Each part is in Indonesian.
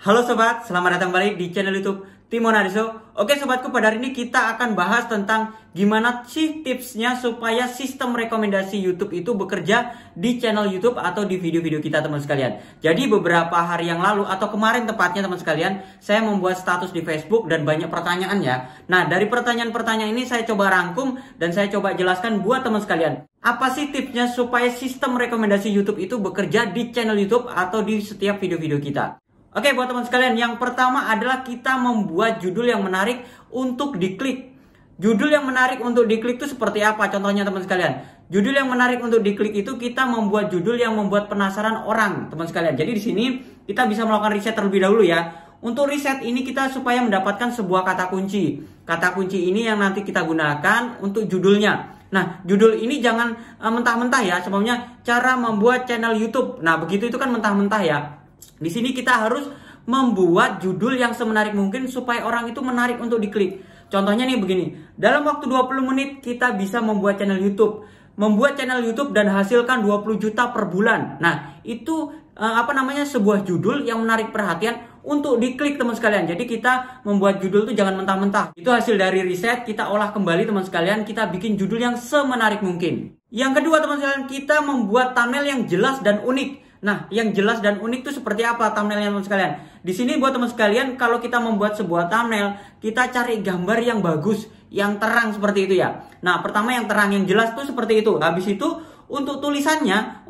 Halo sobat, selamat datang kembali di channel YouTube Timo Nariso. Oke sobatku, pada hari ini kita akan bahas tentang gimana sih tipsnya supaya sistem rekomendasi YouTube itu bekerja di channel YouTube atau di video-video kita teman sekalian. Jadi beberapa hari yang lalu atau kemarin tepatnya teman sekalian, saya membuat status di Facebook dan banyak pertanyaan ya. Nah, dari pertanyaan-pertanyaan ini saya coba rangkum dan saya coba jelaskan buat teman sekalian. Apa sih tipsnya supaya sistem rekomendasi YouTube itu bekerja di channel YouTube atau di setiap video-video kita? Oke, buat teman sekalian, yang pertama adalah kita membuat judul yang menarik untuk diklik. Judul yang menarik untuk diklik itu seperti apa? Contohnya teman sekalian, judul yang menarik untuk diklik itu kita membuat judul yang membuat penasaran orang, teman sekalian. Jadi di sini kita bisa melakukan riset terlebih dahulu ya. Untuk riset ini kita supaya mendapatkan sebuah kata kunci. Kata kunci ini yang nanti kita gunakan untuk judulnya. Nah, judul ini jangan mentah-mentah ya. Sebabnya cara membuat channel YouTube. Nah, begitu itu kan mentah-mentah ya. Di sini kita harus membuat judul yang semenarik mungkin supaya orang itu menarik untuk diklik. Contohnya nih begini, dalam waktu 20 menit kita bisa membuat channel YouTube. Membuat channel YouTube dan hasilkan 20 juta per bulan. Nah, itu sebuah judul yang menarik perhatian untuk diklik teman sekalian. Jadi kita membuat judul itu jangan mentah-mentah. Itu hasil dari riset, kita olah kembali teman sekalian, kita bikin judul yang semenarik mungkin. Yang kedua teman sekalian, kita membuat thumbnail yang jelas dan unik. Nah, yang jelas dan unik itu seperti apa thumbnailnya teman sekalian? Di sini buat teman sekalian, kalau kita membuat sebuah thumbnail, kita cari gambar yang bagus, yang terang seperti itu ya. Nah, pertama yang terang, yang jelas tuh seperti itu. Habis itu untuk tulisannya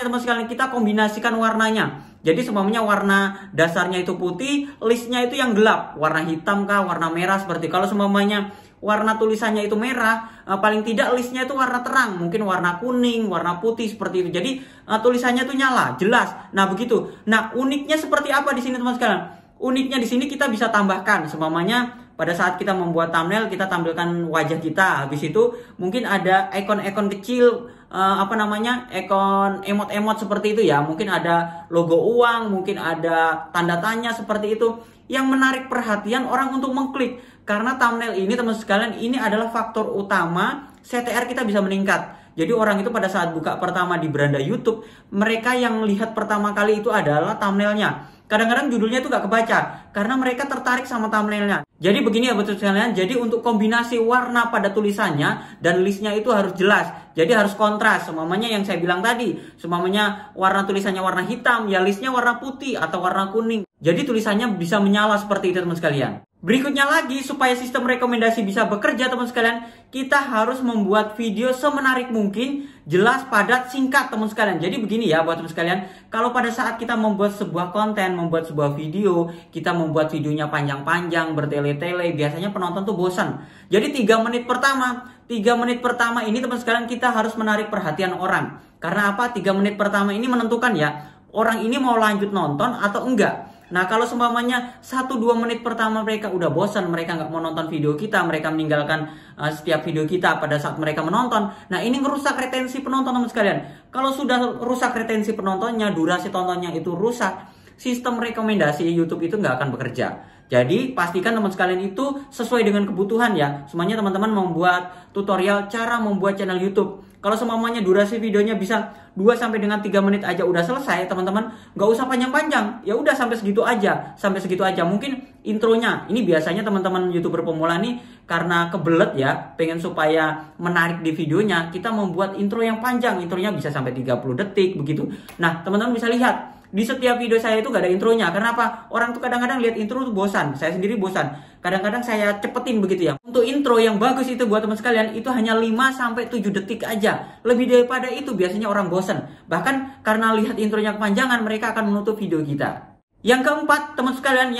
teman sekalian kita kombinasikan warnanya. Jadi semuanya warna dasarnya itu putih, listnya itu yang gelap, warna hitam kah, warna merah seperti. Kalau semuanya warna tulisannya itu merah, paling tidak listnya itu warna terang, mungkin warna kuning, warna putih seperti itu. Jadi tulisannya itu nyala, jelas. Nah, begitu. Nah, uniknya seperti apa di sini teman sekalian? Uniknya di sini kita bisa tambahkan semuanya pada saat kita membuat thumbnail, kita tampilkan wajah kita. Habis itu mungkin ada ikon-ikon kecil, ikon emot-emot seperti itu ya. Mungkin ada logo uang, mungkin ada tanda tanya seperti itu yang menarik perhatian orang untuk mengklik. Karena thumbnail ini teman sekalian, ini adalah faktor utama CTR kita bisa meningkat. Jadi orang itu pada saat buka pertama di beranda YouTube, mereka yang lihat pertama kali itu adalah thumbnailnya. Kadang-kadang judulnya itu gak kebaca karena mereka tertarik sama thumbnailnya. Jadi begini ya betul sekalian. Jadi untuk kombinasi warna pada tulisannya dan listnya itu harus jelas. Jadi harus kontras. Semuanya yang saya bilang tadi, semuanya warna tulisannya warna hitam, ya listnya warna putih atau warna kuning. Jadi tulisannya bisa menyala seperti itu teman sekalian. Berikutnya lagi, supaya sistem rekomendasi bisa bekerja teman sekalian, kita harus membuat video semenarik mungkin, jelas, padat, singkat teman sekalian. Jadi begini ya buat teman sekalian, kalau pada saat kita membuat sebuah konten, membuat sebuah video, kita membuat videonya panjang-panjang, bertele-tele, biasanya penonton tuh bosan. Jadi 3 menit pertama ini teman sekalian kita harus menarik perhatian orang. Karena apa? 3 menit pertama ini menentukan ya, orang ini mau lanjut nonton atau enggak. Nah, kalau seumpamanya 1-2 menit pertama mereka udah bosan, mereka nggak mau nonton video kita, mereka meninggalkan setiap video kita pada saat mereka menonton. Nah, ini ngerusak retensi penonton teman sekalian. Kalau sudah rusak retensi penontonnya, durasi tontonnya itu rusak, sistem rekomendasi YouTube itu nggak akan bekerja. Jadi pastikan teman sekalian itu sesuai dengan kebutuhan ya. Semuanya teman-teman membuat tutorial cara membuat channel YouTube. Kalau semuanya durasi videonya bisa 2 sampai dengan 3 menit aja udah selesai, teman-teman nggak usah panjang-panjang. Ya udah sampai segitu aja. Mungkin intronya. Ini biasanya teman-teman YouTuber pemula nih karena kebelet ya, pengen supaya menarik di videonya, kita membuat intro yang panjang. Intronya bisa sampai 30 detik begitu. Nah, teman-teman bisa lihat di setiap video saya itu gak ada intronya. Kenapa? Orang tuh kadang-kadang lihat intro tuh bosan. Saya sendiri bosan. Kadang-kadang saya cepetin begitu ya. Untuk intro yang bagus itu buat teman sekalian, itu hanya 5 sampai 7 detik aja. Lebih daripada itu biasanya orang bosan. Bahkan karena lihat intronya kepanjangan, mereka akan menutup video kita. Yang keempat, teman sekalian,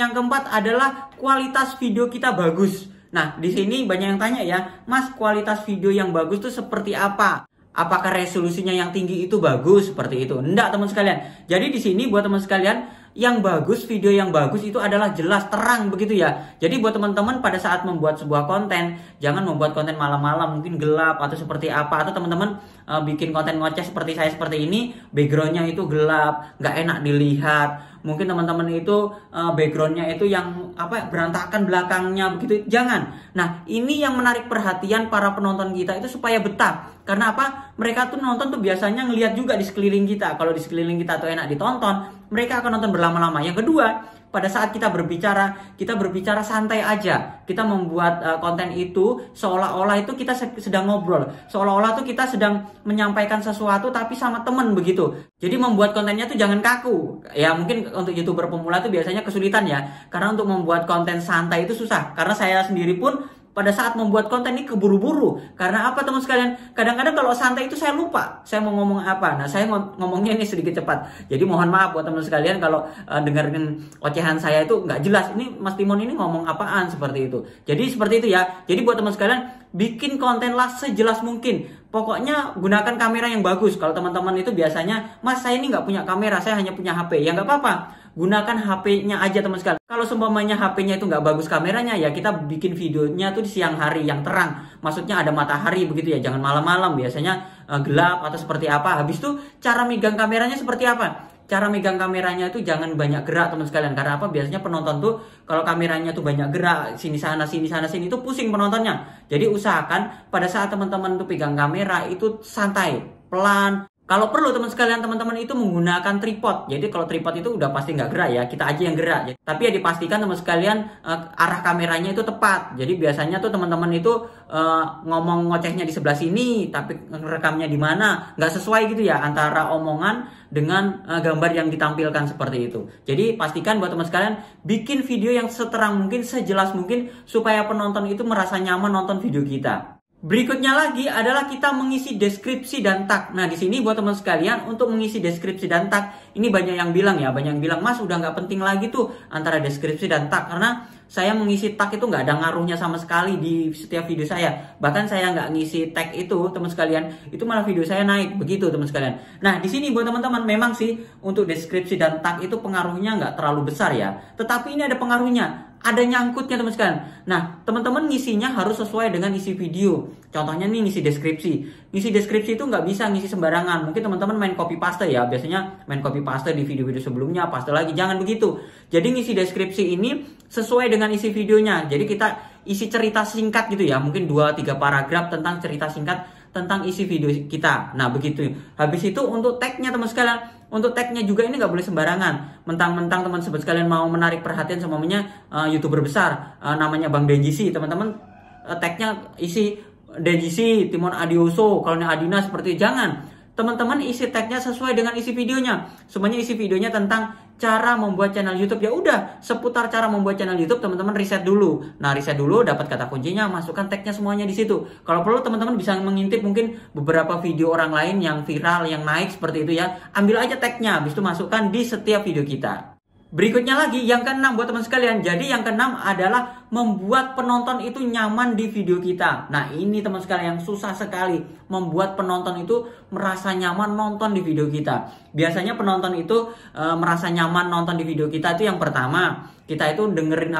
adalah kualitas video kita bagus. Nah, di sini banyak yang tanya ya, Mas, kualitas video yang bagus tuh seperti apa? Apakah resolusinya yang tinggi itu bagus seperti itu? Enggak teman sekalian. Jadi di sini buat teman sekalian, yang bagus, video yang bagus itu adalah jelas, terang begitu ya. Jadi buat teman-teman pada saat membuat sebuah konten, jangan membuat konten malam-malam mungkin gelap atau seperti apa. Atau teman-teman bikin konten ngoceh seperti saya seperti ini, backgroundnya itu gelap, nggak enak dilihat. Mungkin teman-teman itu backgroundnya itu yang berantakan belakangnya begitu. Jangan. Nah, ini yang menarik perhatian para penonton kita itu supaya betah. Karena apa? Mereka tuh nonton tuh biasanya ngelihat juga di sekeliling kita. Kalau di sekeliling kita tuh enak ditonton, mereka akan nonton berlama-lama. Yang kedua, pada saat kita berbicara santai aja. Kita membuat konten itu seolah-olah itu kita sedang ngobrol, seolah-olah tuh kita sedang menyampaikan sesuatu tapi sama temen begitu. Jadi membuat kontennya tuh jangan kaku. Ya mungkin untuk YouTuber pemula tuh biasanya kesulitan ya, karena untuk membuat konten santai itu susah. Karena saya sendiri pun pada saat membuat konten ini keburu-buru. Karena apa teman sekalian? Kadang-kadang kalau santai itu saya lupa saya mau ngomong apa. Nah, saya ngomongnya ini sedikit cepat. Jadi mohon maaf buat teman sekalian kalau dengerin ocehan saya itu nggak jelas. Ini Mas Timon ini ngomong apaan seperti itu. Jadi seperti itu ya. Jadi buat teman sekalian, bikin konten lah sejelas mungkin. Pokoknya gunakan kamera yang bagus. Kalau teman-teman itu biasanya, Mas saya ini nggak punya kamera, saya hanya punya HP. Ya nggak apa-apa. Gunakan HP-nya aja teman sekalian. Kalau seumpamanya HP-nya itu nggak bagus kameranya, ya kita bikin videonya tuh di siang hari yang terang. Maksudnya ada matahari begitu ya, jangan malam-malam. Biasanya gelap atau seperti apa. Habis itu cara megang kameranya seperti apa? Cara megang kameranya itu jangan banyak gerak teman sekalian. Karena apa? Biasanya penonton tuh kalau kameranya tuh banyak gerak, sini sana sini itu pusing penontonnya. Jadi usahakan pada saat teman-teman tuh pegang kamera itu santai, pelan. Kalau perlu teman sekalian, teman-teman itu menggunakan tripod. Jadi kalau tripod itu udah pasti nggak gerak ya, kita aja yang gerak. Tapi ya dipastikan teman sekalian arah kameranya itu tepat. Jadi biasanya tuh teman-teman itu ngomong ngocehnya di sebelah sini, tapi rekamnya di mana nggak sesuai gitu ya antara omongan dengan gambar yang ditampilkan seperti itu. Jadi pastikan buat teman sekalian bikin video yang seterang mungkin, sejelas mungkin supaya penonton itu merasa nyaman nonton video kita. Berikutnya lagi adalah kita mengisi deskripsi dan tag. Nah di sini buat teman sekalian untuk mengisi deskripsi dan tag ini banyak yang bilang ya, banyak yang bilang Mas udah nggak penting lagi tuh antara deskripsi dan tag karena saya mengisi tag itu nggak ada ngaruhnya sama sekali di setiap video saya. Bahkan saya nggak ngisi tag itu teman sekalian, itu malah video saya naik begitu teman sekalian. Nah di sini buat teman-teman memang sih untuk deskripsi dan tag itu pengaruhnya nggak terlalu besar ya. Tetapi ini ada pengaruhnya. Ada nyangkutnya teman sekalian. Nah, teman-teman ngisinya harus sesuai dengan isi video. Contohnya nih ngisi deskripsi. Ngisi deskripsi itu nggak bisa ngisi sembarangan. Mungkin teman-teman main copy paste ya. Biasanya main copy paste di video-video sebelumnya, paste lagi. Jangan begitu. Jadi ngisi deskripsi ini sesuai dengan isi videonya. Jadi kita isi cerita singkat gitu ya. Mungkin 2-3 paragraf tentang cerita singkat tentang isi video kita. Nah begitu. Habis itu untuk tagnya teman sekalian. Untuk tagnya juga ini nggak boleh sembarangan. Mentang-mentang teman sobat sekalian mau menarik perhatian semuanya YouTuber besar namanya Bang Denjisi, teman-teman tagnya isi Denjisi, Timon Adioso, kalau ini Adina seperti itu. Jangan. Teman-teman isi tagnya sesuai dengan isi videonya. Semuanya isi videonya tentang cara membuat channel YouTube. Ya udah, seputar cara membuat channel YouTube teman-teman riset dulu. Nah, riset dulu, dapat kata kuncinya, masukkan tagnya semuanya di situ. Kalau perlu teman-teman bisa mengintip mungkin beberapa video orang lain yang viral, yang naik seperti itu ya. Ambil aja tagnya, habis itu masukkan di setiap video kita. Berikutnya lagi, yang keenam buat teman sekalian. Jadi yang keenam adalah membuat penonton itu nyaman di video kita. Nah ini teman sekalian yang susah sekali. Membuat penonton itu merasa nyaman nonton di video kita. Biasanya penonton itu merasa nyaman nonton di video kita itu yang pertama. Kita itu dengerin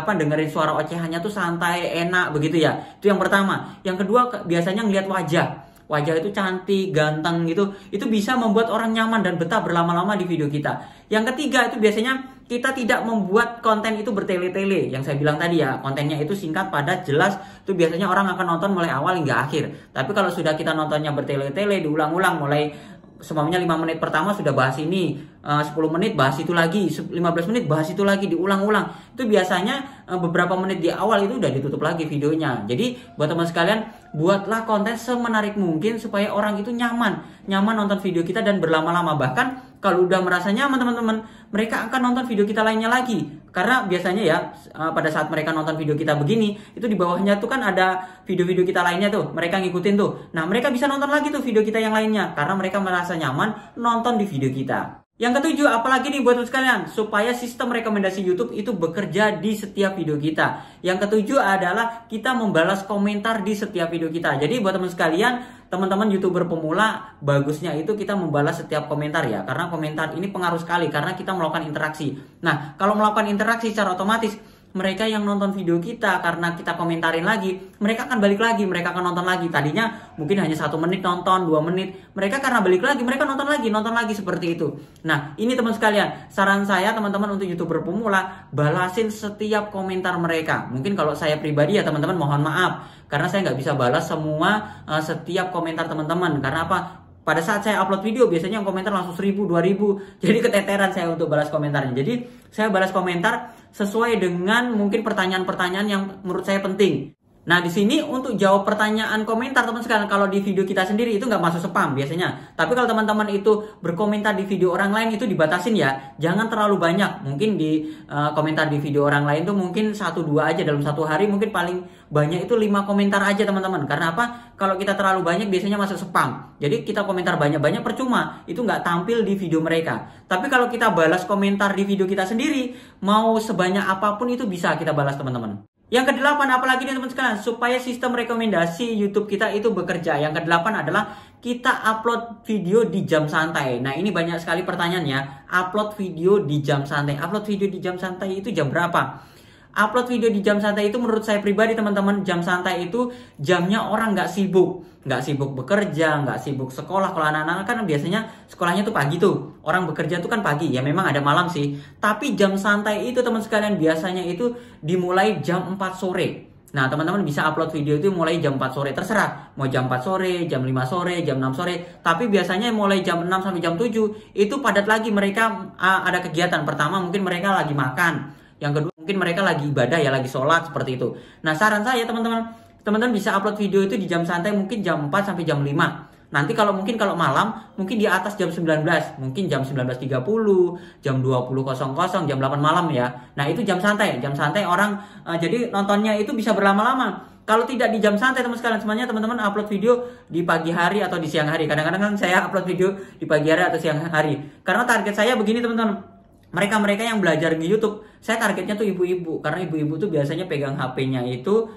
suara ocehannya tuh santai, enak begitu ya. Itu yang pertama. Yang kedua biasanya ngeliat wajah. Wajah itu cantik, ganteng gitu. Itu bisa membuat orang nyaman dan betah berlama-lama di video kita. Yang ketiga itu biasanya kita tidak membuat konten itu bertele-tele. Yang saya bilang tadi ya, kontennya itu singkat, padat, jelas. Itu biasanya orang akan nonton mulai awal hingga akhir. Tapi kalau sudah kita nontonnya bertele-tele, diulang-ulang mulai semuanya 5 menit pertama sudah bahas ini, 10 menit bahas itu lagi, 15 menit bahas itu lagi, diulang-ulang. Itu biasanya beberapa menit di awal itu udah ditutup lagi videonya. Jadi buat teman sekalian, buatlah konten semenarik mungkin supaya orang itu nyaman nonton video kita dan berlama-lama. Bahkan kalau udah merasa nyaman teman-teman, mereka akan nonton video kita lainnya lagi. Karena biasanya ya pada saat mereka nonton video kita begini, itu di bawahnya tuh kan ada video-video kita lainnya tuh, mereka ngikutin tuh. Nah mereka bisa nonton lagi tuh video kita yang lainnya karena mereka merasa nyaman nonton di video kita. Yang ketujuh, apalagi nih buat sekalian, supaya sistem rekomendasi YouTube itu bekerja di setiap video kita. Yang ketujuh adalah kita membalas komentar di setiap video kita. Jadi buat teman sekalian, teman-teman YouTuber pemula, bagusnya itu kita membalas setiap komentar ya. Karena komentar ini pengaruh sekali karena kita melakukan interaksi. Nah, kalau melakukan interaksi secara otomatis, mereka yang nonton video kita karena kita komentarin lagi, mereka akan balik lagi, mereka akan nonton lagi. Tadinya mungkin hanya 1 menit nonton, 2 menit, mereka karena balik lagi, mereka nonton lagi seperti itu. Nah ini teman sekalian, saran saya teman-teman untuk YouTuber pemula, balasin setiap komentar mereka. Mungkin kalau saya pribadi ya teman-teman mohon maaf, karena saya nggak bisa balas semua setiap komentar teman-teman. Karena apa? Pada saat saya upload video biasanya yang komentar langsung 1000, 2000. Jadi keteteran saya untuk balas komentarnya. Jadi saya balas komentar sesuai dengan mungkin pertanyaan-pertanyaan yang menurut saya penting. Nah, di sini untuk jawab pertanyaan komentar teman sekalian, kalau di video kita sendiri itu nggak masuk spam biasanya. Tapi kalau teman-teman itu berkomentar di video orang lain itu dibatasin ya. Jangan terlalu banyak. Mungkin di komentar di video orang lain tuh mungkin 1-2 aja dalam satu hari, mungkin paling banyak itu 5 komentar aja teman-teman. Karena apa? Kalau kita terlalu banyak biasanya masuk spam. Jadi kita komentar banyak-banyak percuma, itu nggak tampil di video mereka. Tapi kalau kita balas komentar di video kita sendiri, mau sebanyak apapun itu bisa kita balas teman-teman. Yang kedelapan, apalagi nih teman sekalian, supaya sistem rekomendasi YouTube kita itu bekerja. Yang kedelapan adalah kita upload video di jam santai. Nah, ini banyak sekali pertanyaannya. Upload video di jam santai. Upload video di jam santai itu jam berapa? Upload video di jam santai itu menurut saya pribadi teman-teman, jam santai itu jamnya orang nggak sibuk. Nggak sibuk bekerja, nggak sibuk sekolah. Kalau anak-anak kan biasanya sekolahnya tuh pagi tuh. Orang bekerja tuh kan pagi, ya memang ada malam sih. Tapi jam santai itu teman sekalian biasanya itu dimulai jam 4 sore. Nah, teman-teman bisa upload video itu mulai jam 4 sore. Terserah, mau jam 4 sore, jam 5 sore, jam 6 sore. Tapi biasanya mulai jam 6 sampai jam 7 itu padat lagi, mereka ada kegiatan. Pertama mungkin mereka lagi makan. Yang kedua mungkin mereka lagi ibadah ya, lagi sholat seperti itu. Nah, saran saya teman-teman bisa upload video itu di jam santai mungkin jam 4 sampai jam 5. Nanti kalau malam mungkin di atas jam 19, mungkin jam 19.30, jam 20.00, jam 8 malam ya. Nah, itu jam santai orang jadi nontonnya itu bisa berlama-lama. Kalau tidak di jam santai teman sekalian, semuanya teman-teman upload video di pagi hari atau di siang hari. Kadang-kadang kan saya upload video di pagi hari atau siang hari. Karena target saya begini teman-teman. Mereka yang belajar di YouTube, saya targetnya tuh ibu-ibu. Karena ibu-ibu tuh biasanya pegang HP-nya itu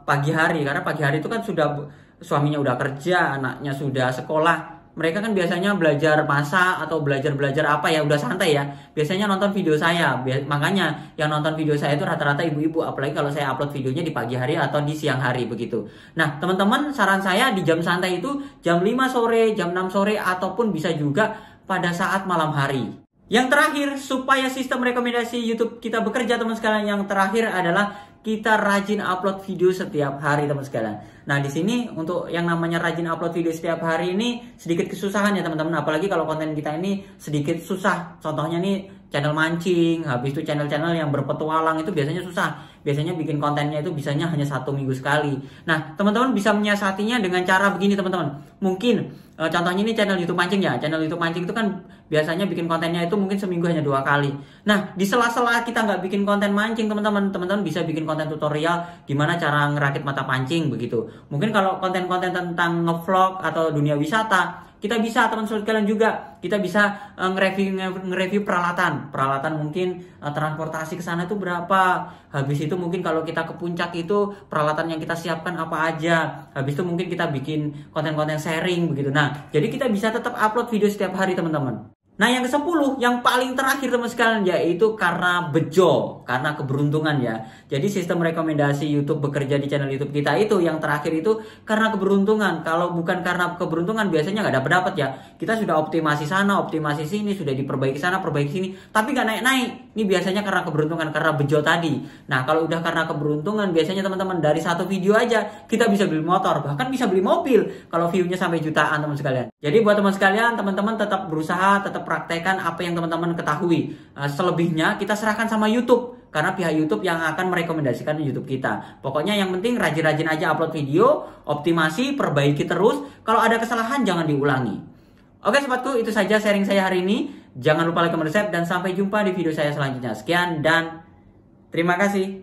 pagi hari. Karena pagi hari itu kan sudah suaminya udah kerja, anaknya sudah sekolah. Mereka kan biasanya belajar masak atau belajar apa ya, udah santai ya. Biasanya nonton video saya. Makanya yang nonton video saya itu rata-rata ibu-ibu. Apalagi kalau saya upload videonya di pagi hari atau di siang hari begitu. Nah, teman-teman, saran saya di jam santai itu jam 5 sore, jam 6 sore, ataupun bisa juga pada saat malam hari. Yang terakhir, supaya sistem rekomendasi YouTube kita bekerja teman sekalian, yang terakhir adalah kita rajin upload video setiap hari teman sekalian. Nah, di sini untuk yang namanya rajin upload video setiap hari ini sedikit kesusahan ya teman-teman. Apalagi kalau konten kita ini sedikit susah. Contohnya nih channel mancing, habis itu channel-channel yang berpetualang itu biasanya susah. Biasanya bikin kontennya itu bisanya hanya 1 minggu sekali. Nah, teman-teman bisa menyiasatinya dengan cara begini teman-teman. Mungkin contohnya ini channel YouTube mancing ya. Channel YouTube mancing itu kan biasanya bikin kontennya itu mungkin seminggu hanya 2 kali. Nah, di sela-sela kita nggak bikin konten mancing teman-teman bisa bikin konten tutorial gimana cara ngerakit mata pancing begitu. Mungkin kalau konten-konten tentang ngevlog atau dunia wisata, kita bisa teman-teman sekalian juga, kita bisa nge-review peralatan mungkin transportasi ke sana itu berapa. Habis itu mungkin kalau kita ke puncak itu peralatan yang kita siapkan apa aja. Habis itu mungkin kita bikin konten-konten sharing begitu. Nah, jadi kita bisa tetap upload video setiap hari teman-teman. Nah, yang ke-10, yang paling terakhir teman sekalian, yaitu karena bejo, karena keberuntungan ya. Jadi sistem rekomendasi YouTube bekerja di channel YouTube kita itu yang terakhir itu karena keberuntungan. Kalau bukan karena keberuntungan biasanya nggak dapat ya. Kita sudah optimasi sana, optimasi sini, sudah diperbaiki sana, perbaiki sini, tapi nggak naik-naik. Ini biasanya karena keberuntungan, karena bejo tadi. Nah, kalau udah karena keberuntungan biasanya teman-teman dari satu video aja kita bisa beli motor, bahkan bisa beli mobil kalau view-nya sampai jutaan teman sekalian. Jadi buat teman sekalian, teman-teman tetap berusaha, tetap praktekkan apa yang teman-teman ketahui. Selebihnya kita serahkan sama YouTube, karena pihak YouTube yang akan merekomendasikan YouTube kita. Pokoknya yang penting rajin-rajin aja upload video, optimasi, perbaiki terus. Kalau ada kesalahan jangan diulangi. Oke sobatku, itu saja sharing saya hari ini. Jangan lupa like, comment, subscribe, dan sampai jumpa di video saya selanjutnya. Sekian dan terima kasih.